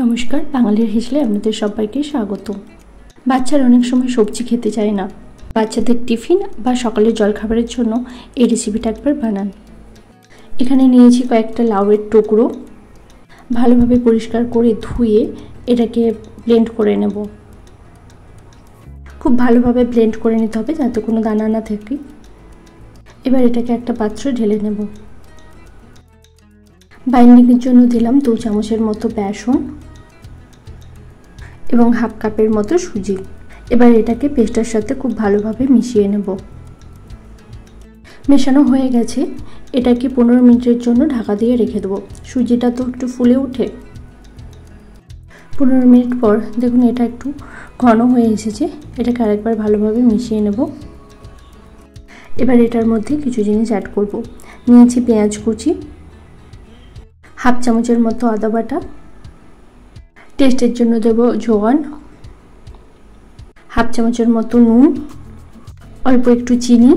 নমস্কার, বাঙালির হেসেলে আপনাদের সবাইকে স্বাগত। বাচ্চারা অনেক সময় সবজি খেতে চায় না। বাচ্চাদের টিফিন বা সকালের জলখাবারের জন্য এই রেসিপিটা একবার বানান। এখানে নিয়েছি কয়েকটা লাউয়ের টুকরো, ভালোভাবে পরিষ্কার করে ধুয়ে এটাকে ব্লেন্ড করে নেব। খুব ভালোভাবে ব্লেন্ড করে নিতে হবে যাতে কোনো দানা না থাকে। এবার এটাকে একটা পাত্রে ঢেলে নেব। বাইন্ডিংয়ের জন্য দিলাম 2 চামচের মতো বেসন এবং হাফ কাপের মতো সুজি। এবার এটাকে পেস্টের সাথে খুব ভালোভাবে মিশিয়ে নেব। মেশানো হয়ে গেছে, এটাকে 15 মিনিটের জন্য ঢাকা দিয়ে রেখে দেবো। সুজিটা তো একটু ফুলে ওঠে। 15 মিনিট পর দেখুন এটা একটু ঘন হয়ে এসেছে। এটাকে আরেকবার ভালোভাবে মিশিয়ে নেব। এবার এটার মধ্যে কিছু জিনিস অ্যাড করব। নিয়েছি পেঁয়াজ কুচি, হাফ চামচের মতো আদা বাটা, টেস্টের জন্য দেব জোয়ান, হাফ চামচের মতো নুন, অল্প একটু চিনি।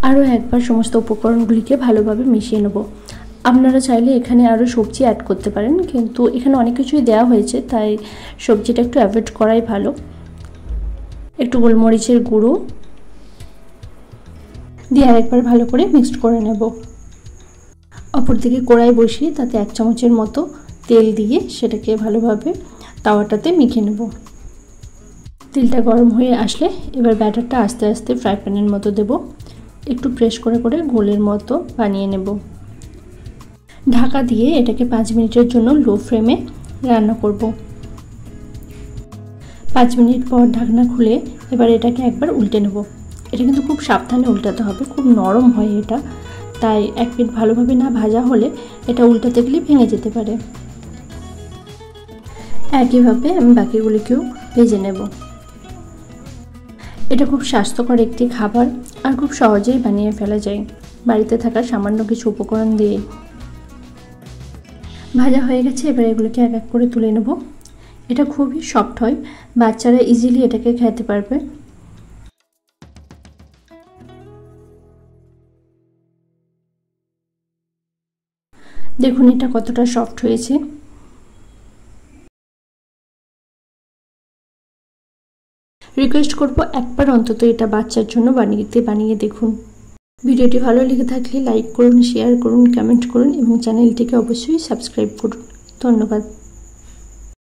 আরও একবার সমস্ত উপকরণগুলিকে ভালোভাবে মিশিয়ে নেব। আপনারা চাইলে এখানে আরও সবজি অ্যাড করতে পারেন, কিন্তু এখানে অনেক কিছুই দেওয়া হয়েছে তাই সবজিটা একটু অ্যাভয়েড করাই ভালো। একটু গোলমরিচের গুঁড়ো দিয়ে আরেকবার ভালো করে মিক্সড করে নেব। অপরদিকে কড়াই বসিয়ে তাতে 1 চামচের মতো তেল দিয়ে সেটাকে ভালোভাবে তাওয়াটাতে মেখে নেব। তেলটা গরম হয়ে আসলে এবার ব্যাটারটা আস্তে আস্তে ফ্রাই প্যানের মতো দেব। একটু প্রেস করে করে গোলের মতো বানিয়ে নেব। ঢাকা দিয়ে এটাকে 5 মিনিটের জন্য লো ফ্লেমে রান্না করব। 5 মিনিট পর ঢাকনা খুলে এবার এটাকে একবার উল্টে নেব। এটা কিন্তু খুব সাবধানে উল্টাতে হবে, খুব নরম হয় এটা, তাই এক পিঠ ভালোভাবে না ভাজা হলে এটা উল্টাতে গেলে ভেঙে যেতে পারে। একইভাবে আমি বাকিগুলিকেও ভেজে নেব। এটা খুব স্বাস্থ্যকর একটি খাবার আর খুব সহজেই বানিয়ে ফেলা যায় বাড়িতে থাকা সামান্য কিছু উপকরণ দিয়ে। ভাজা হয়ে গেছে, এবার এগুলোকে এক এক করে তুলে নেব। এটা খুবই সফট হয়, বাচ্চারা ইজিলি এটাকে খেতে পারবে। দেখুন এটা কতটা সফট হয়েছে। রিকোয়েস্ট করব একবার অন্তত এটা বাচ্চার জন্য বানিয়ে দেখুন। ভিডিওটি ভালো লেগে থাকলে লাইক করুন, শেয়ার করুন, কমেন্ট করুন এবং চ্যানেলটিকে অবশ্যই সাবস্ক্রাইব করুন। ধন্যবাদ।